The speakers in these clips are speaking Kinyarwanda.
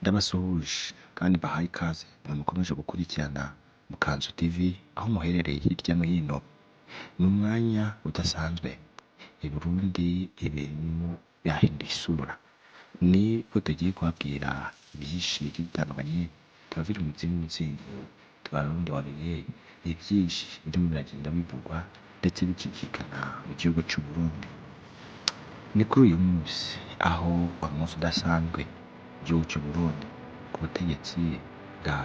Ndabasuhuje kandi bahaye ikaze mukomeje gukurikirana Mukanzu TV aho muherereye hirya no hino. Ni umwanya udasanzwe i Burundi ibintu byahinduye isura, ni ko tugiye kubabwira byinshi bitandukanye tuba biri mu by'intsinzi tubarundi wabiye ibyinshi birimo biragenda bivugwa ndetse bicicikana mu gihugu cy'u Burundi. Ni kuri uyu munsi aho umunsi udasanzwe igihugu cy'u Burundi ku butegetsi bwa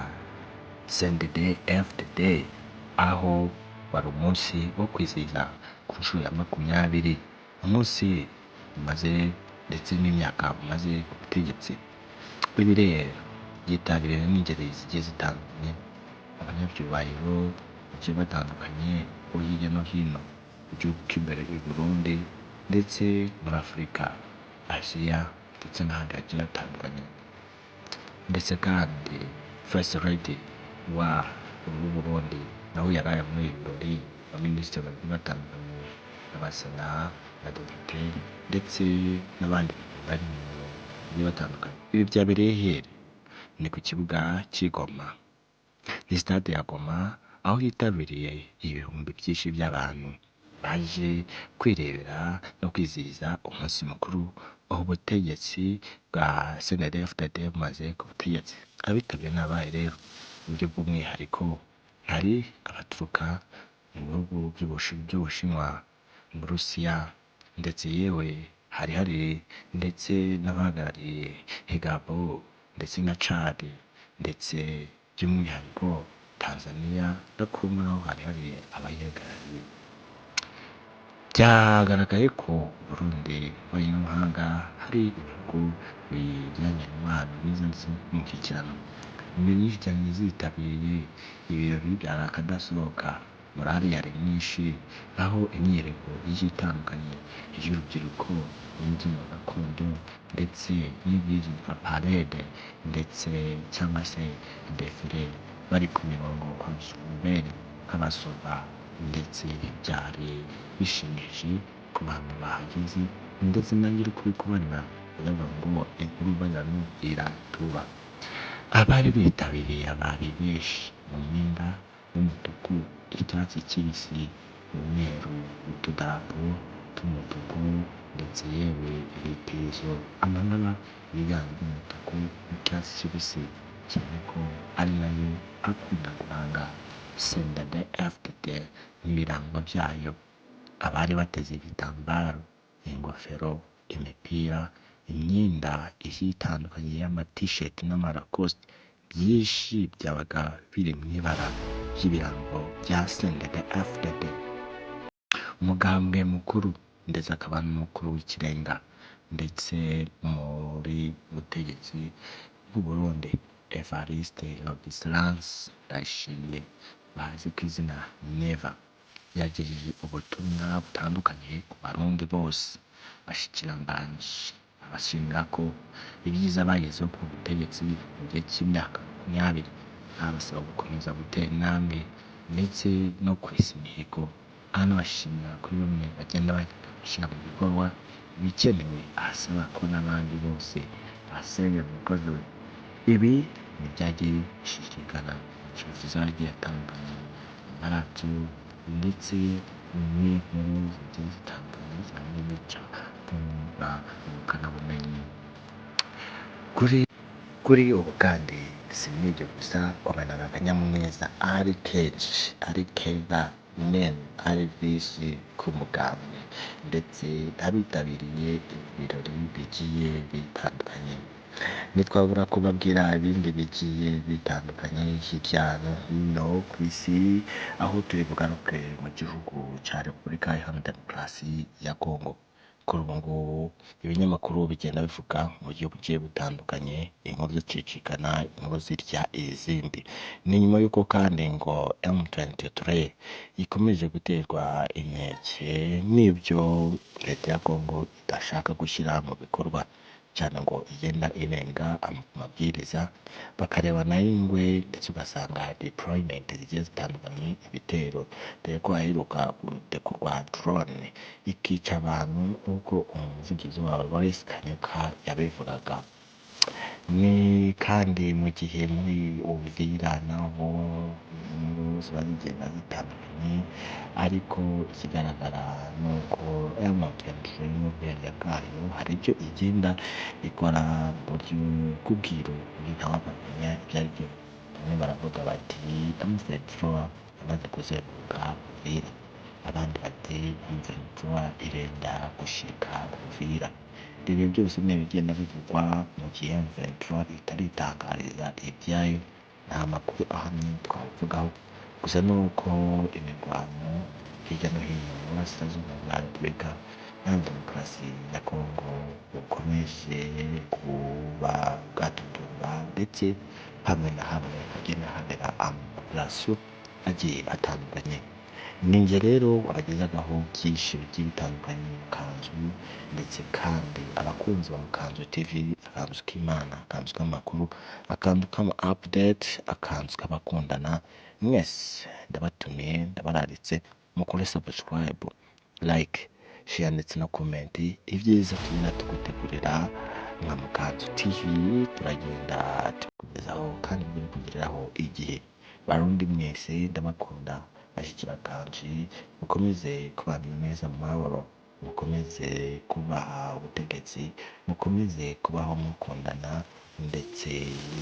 CNDD-FDD, aho wari umunsi wo kwizihiza ku nshuro ya 20 umunsi umaze ndetse n'imyaka umaze ku butegetsi. Ibi rero byitabiriwe n'ingeri zigiye zitandukanye, abanyabyubahiro bagiye batandukanye bo hirya no hino mu gihugu cy'imbere y'u Burundi ndetse muri Afurika, Aziya ndetse n'ahandi hagiye hatandukanye. Ndetse kandi First Lady wa Burundi nawe yaraye muri ibi birori, abaminisitiri bagiye batandukanye, abasena, abadepite ndetse n'abandi bari bagiye batandukanye. Ibi byabereye here ni ku kibuga cy'i Goma, ni stade ya Goma, aho hitabiriye ibihumbi byinshi by'abantu baje kwirebera no kwizihiza umunsi mukuru w'ubutegetsi bwa CNDD-FDD bumaze ku butegetsi. Abitabiriye n'abaye rero mu buryo bw'umwihariko hari abaturuka mu bihugu by'Ubushinwa, mu Burusiya ndetse yewe hari ndetse n'abahagarariye Gabo ndetse na Chad ndetse by'umwihariko Tanzania no kumwe naho hari abayihagarariye. Byagaragaye ko Burundi n'amahanga hari ibihugu bijyanye n'umubano mwiza ndetse n'umushyikirano. Ingeri nyinshi cyane zitabiriye ibirori byari akadasohoka, morali yari nyinshi, aho imyiyereko igiye itandukanye y'urubyiruko, imbyino gakondo ndetse n'ibizwi nka parede ndetse cyangwa se defile bari ku mirongo nk'abasoda ndetse byari bishimishije ku bantu bahageze. Ndetse nanjye uri kubibona uravuga ngo inkuru bazanubwira tuba. Abari bitabiriye abari benshi mu myenda y'umutuku, icyatsi kibisi, umweru, utudarapo tw'umutuku ndetse yewe ibipirizo, amabara yiganje umutuku n'icyatsi kibisi, cyane ko ari nayo akunda kuranga CNDD-FDD n'ibirango byayo. Abari bateze ibitambaro, ingofero, imipira, imyenda igiye itandukanye y'amatisheti n'amarakoste, byinshi byabaga biri mu ibara ry'ibirango bya CNDD-FDD, umugambwe mukuru ndetse akaba n'umukuru w'ikirenga ndetse muri butegetsi bw'u Burundi, Evariste Ndayishimiye bazi ku izina Neva, yagejeje ubutumwa butandukanye ku barundi bose, bashikiranganji abashimira ko ibyiza bagezeho ku butegetsi mu gihe cy'imyaka 20, abasaba gukomeza gutera intambwe ndetse no kwesa imihigo, anabashimira kuri bamwe bagenda bashyira mu bikorwa ibikenewe, asaba ko n'abandi bose basenya umugozi we. Ibi ntibyagiye bishishikana inshuti zagiye atandukanye, amaradiyo ndetse n'inkuru zigiye zitandukanye cyane bica ubukanabumenyi. Kuri ubu kandi si n'ibyo gusa, wabanaga akanyamuneza ari kenshi, ari keza nene, ari byinshi ku mugambwe ndetse abitabiriye ibirori bigiye bitandukanye. Ntitwabura kubabwira ibindi bigiye bitandukanye hirya no hino ku isi, aho turi bugaruke mu gihugu cya Repubulika Iharanira Demokarasi ya Kongo. Kuri ubu ngubu ibinyamakuru bigenda bivuga mu buryo bugiye butandukanye, inkuru zicicikana, inkuru zirya izindi. Ni nyuma y'uko kandi ngo M23 ikomeje guterwa inkeke n'ibyo leta ya Kongo idashaka gushyira mu bikorwa, cyane ngo igenda irenga amabwiriza, bakareba nayo ingwe ndetse ugasanga deployment zigiye zitandukanye, ibitero dore ko aheruka gutekurwa drone ikica abantu nk'uko umuvugizi wabo Boris Kanyuka yabivugaga. ni kandi mu gihe muri Uvira naho inkuru ziba zigenda zitandukanye, ariko ikigaragara ni uko M23 n'ubwenge bwayo hari icyo igenda ikora mu buryo bw'ubwiru ntawamenya ibyo ari byo. Bamwe baravuga bati M23 yamaze kuzenguruka Uvira, abandi bati M23 irenda gushika Uvira. Ibi byose ni ibigenda bivugwa mu gihe M23 itaritangariza ibyayo, nta makuru ahamye twavugaho, gusa ni uko imirwano hirya no hino mu burasirazuba bwa Repubulika Iharanira Demokarasi ya Kongo bukomeje kuba bwatutumba, ndetse hamwe na hamwe hagenda habera amaoperasiyo agiye atandukanye. Ni njye rero wabagezagaho byinshi bigiye bitandukanye mu Kanzu, ndetse kandi abakunzi ba Kanzu TV, Akanzu k'Imana, Akanzu k'amakuru, Akanzu k'ama update, Akanzu k'abakundana, mwese ndabatumiye, ndabararitse mukore subscribe, like, share ndetse na comment. Ibyiza tugenda tugutegurira nka Mukanzu TV turagenda tukugezaho kandi bikugeraho igihe. Barundi mwese ndabakunda, bashyikira Kanzu, mukomeze kubana neza mu mahoro, mukomeze kubaha ubutegetsi, mukomeze kubaho mukundana, ndetse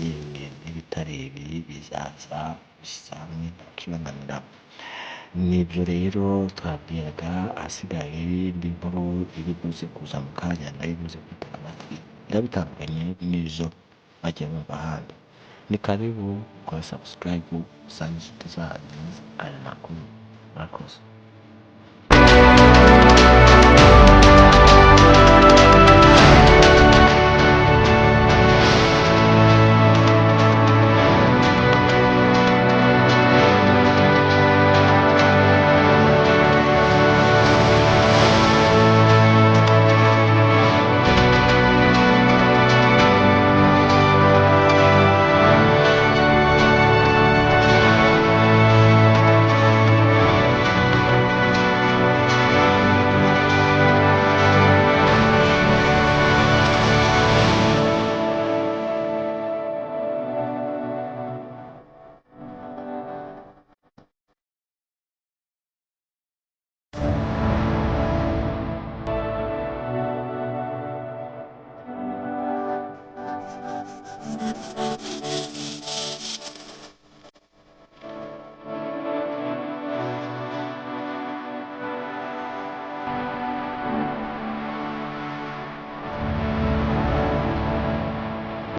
yemwe n'ibitari ibi bizaza bisamye ntakibananira. Nibyo rero twabwiraga, ahasigaye indi nkuru iri buze kuza mu kanya nayo ibuze gutega amatwi, irabitandukanye n'izo bagiye bumva ahandi. Ni karibu kwa subscribe, usange inshuti zanyu aya makuru. Murakoze.